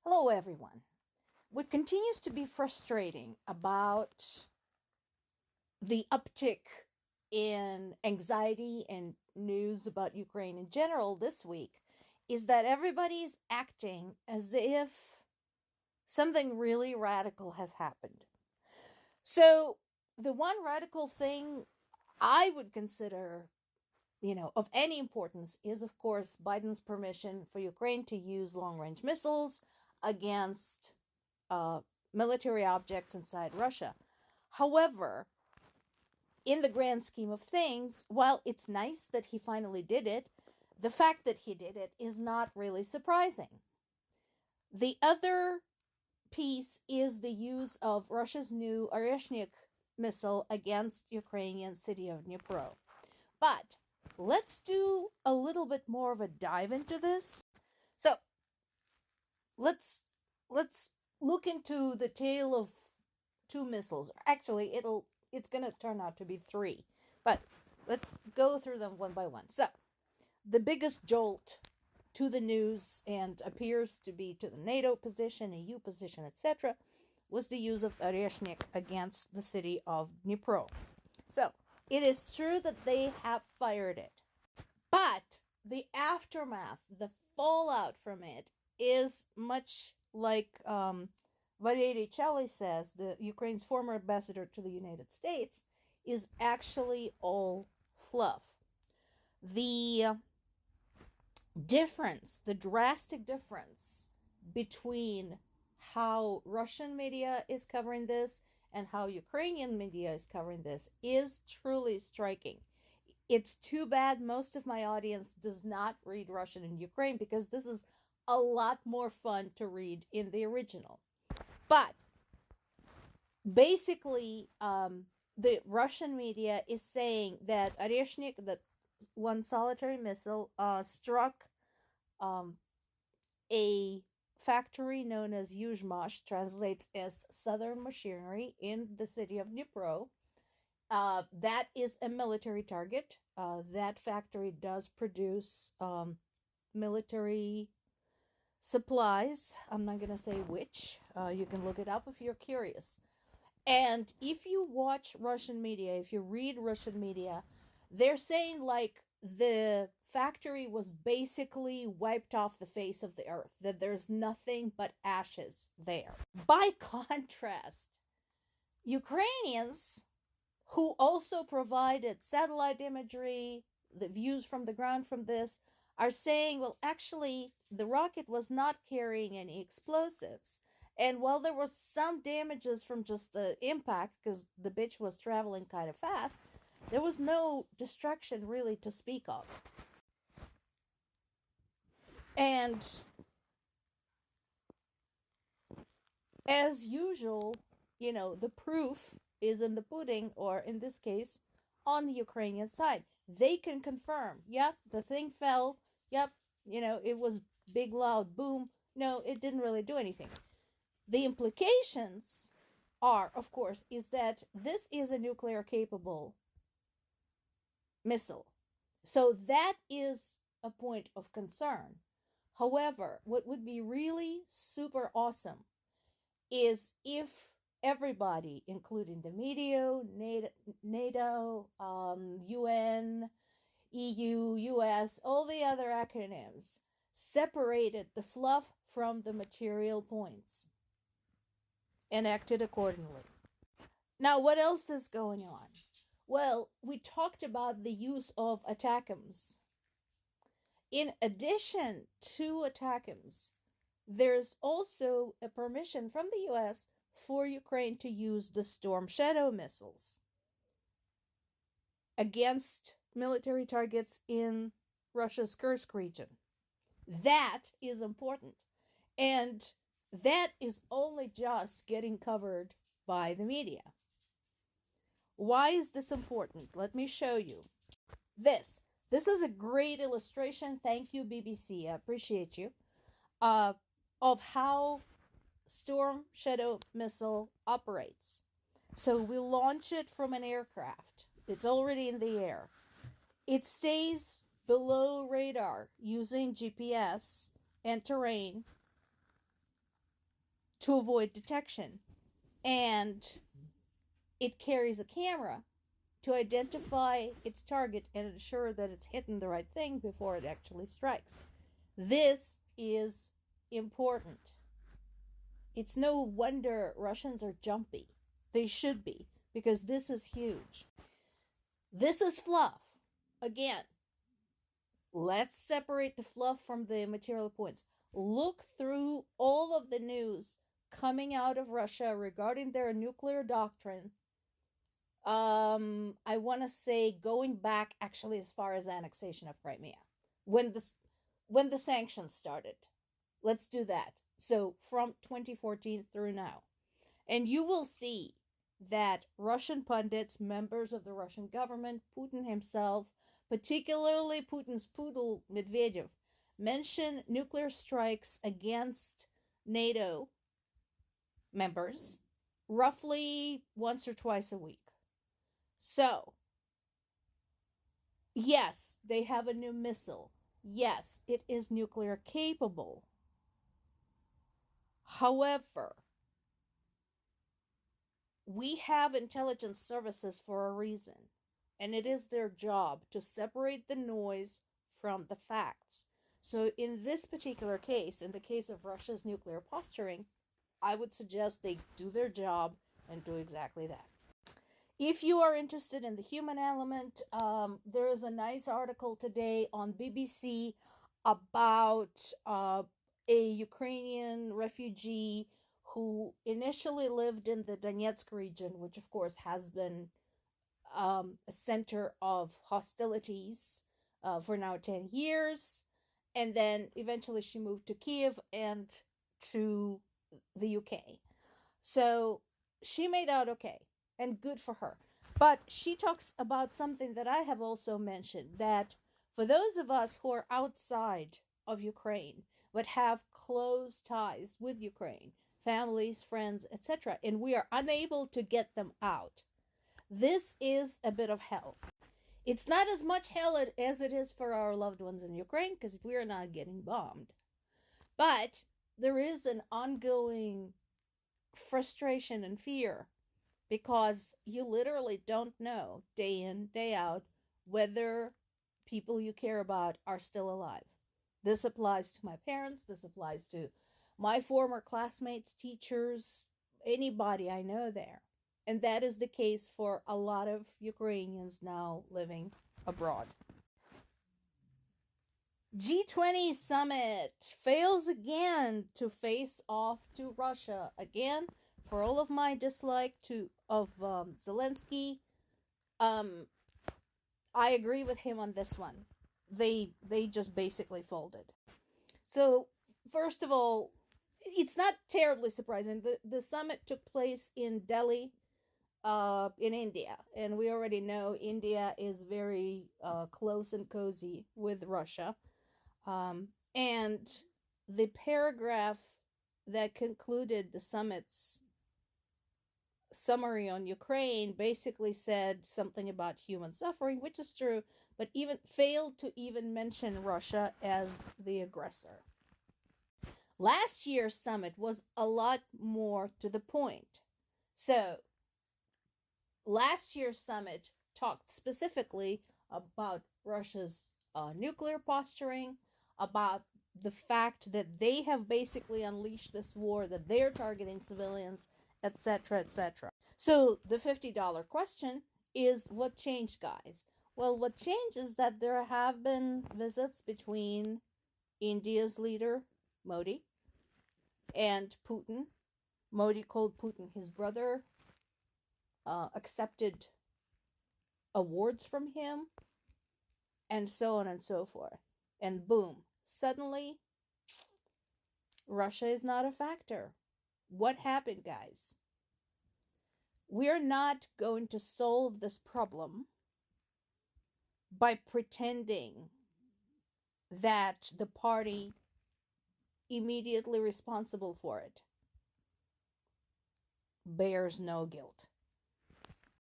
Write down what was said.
Hello, everyone. What continues to be frustrating about the uptick in anxiety and news about Ukraine in general this week is that everybody's acting as if something really radical has happened. So, the one radical thing I would consider, of any importance is, of course, Biden's permission for Ukraine to use long range missiles against uh, military objects inside Russia. However, in the grand scheme of things, while it's nice that he finally did it, the fact that he did it is not really surprising. The other piece is the use of Russia's new Oreshnik missile against Ukrainian city of Dnipro. But let's do a little bit more of a dive into this. So let's look into the tale of two missiles. Actually, it's gonna turn out to be three, but let's go through them one by one. So the biggest jolt to the news and appears to be to the NATO position, EU position, etc., was the use of Oreshnik against the city of Dnipro. So it is true that they have fired it, but the aftermath, the fallout from it, is much like Valery Chely says, the Ukraine's former ambassador to the United States, is actually all fluff. The difference, the drastic difference between how Russian media is covering this and how Ukrainian media is covering this is truly striking. It's too bad most of my audience does not read Russian in Ukraine, because this is a lot more fun to read in the original. But basically, the Russian media is saying that Oreshnik, that one solitary missile, struck a factory known as Yuzhmash, translates as Southern Machinery, in the city of Dnipro. That is a military target. That factory does produce military supplies. I'm not going to say which. You can look it up if you're curious. And if you watch Russian media, if you read Russian media, they're saying like the factory was basically wiped off the face of the earth, that there's nothing but ashes there. By contrast, Ukrainians, who also provided satellite imagery, the views from the ground from this, are saying, well, actually, the rocket was not carrying any explosives. And while there was some damages from just the impact, because the bitch was traveling kind of fast, there was no destruction really to speak of. And as usual, the proof is in the pudding, or in this case, on the Ukrainian side. They can confirm, yep, the thing fell, yep, it was big, loud boom. No, it didn't really do anything. The implications are, of course, is that this is a nuclear capable missile. So that is a point of concern. However, what would be really super awesome is if everybody, including the media, NATO, UN, EU, US, all the other acronyms, separated the fluff from the material points and acted accordingly. Now, what else is going on? Well, we talked about the use of ATACMS. In addition to ATACMS, there's also a permission from the US for Ukraine to use the Storm Shadow missiles against military targets in Russia's Kursk region. That is important. And that is only just getting covered by the media. Why is this important? Let me show you. This is a great illustration. Thank you, BBC. I appreciate you. Of how Storm Shadow missile operates. So we launch it from an aircraft. It's already in the air. It stays below radar using GPS and terrain to avoid detection. And it carries a camera to identify its target and ensure that it's hitting the right thing before it actually strikes. This is important. It's no wonder Russians are jumpy. They should be, because this is huge. This is fluff. Again, let's separate the fluff from the material points. Look through all of the news coming out of Russia regarding their nuclear doctrine. I want to say going back actually as far as annexation of Crimea, when the sanctions started. Let's do that. So from 2014 through now. And you will see that Russian pundits, members of the Russian government, Putin himself, particularly Putin's poodle Medvedev, mention nuclear strikes against NATO members roughly once or twice a week. So, yes, they have a new missile. Yes, it is nuclear capable. However, we have intelligence services for a reason, and it is their job to separate the noise from the facts. So in this particular case, in the case of Russia's nuclear posturing, I would suggest they do their job and do exactly that. If you are interested in the human element, there is a nice article today on BBC about a Ukrainian refugee who initially lived in the Donetsk region, which of course has been a center of hostilities for now 10 years. And then eventually she moved to Kiev and to the UK. So she made out okay, and good for her. But she talks about something that I have also mentioned, that for those of us who are outside of Ukraine, but have close ties with Ukraine, families, friends, etc., and we are unable to get them out, this is a bit of hell. It's not as much hell as it is for our loved ones in Ukraine, because we are not getting bombed. But there is an ongoing frustration and fear, because you literally don't know day in, day out, whether people you care about are still alive. This applies to my parents. This applies to my former classmates, teachers, anybody I know there. And that is the case for a lot of Ukrainians now living abroad. G20 summit fails again to face off to Russia. Again, for all of my dislike of Zelensky, I agree with him on this one. They just basically folded. So, first of all, it's not terribly surprising. The summit took place in Delhi, in India, and we already know India is very close and cozy with Russia. And the paragraph that concluded the summit's summary on Ukraine basically said something about human suffering, which is true, but even failed to even mention Russia as the aggressor. Last year's summit was a lot more to the point. So, last year's summit talked specifically about Russia's nuclear posturing, about the fact that they have basically unleashed this war, that they're targeting civilians, etc., etc. So the $50 question is, what changed, guys? Well, what changed is that there have been visits between India's leader, Modi, and Putin. Modi called Putin his brother, accepted awards from him, and so on and so forth. And boom, suddenly, Russia is not a factor. What happened, guys? We're not going to solve this problem by pretending that the party immediately responsible for it bears no guilt.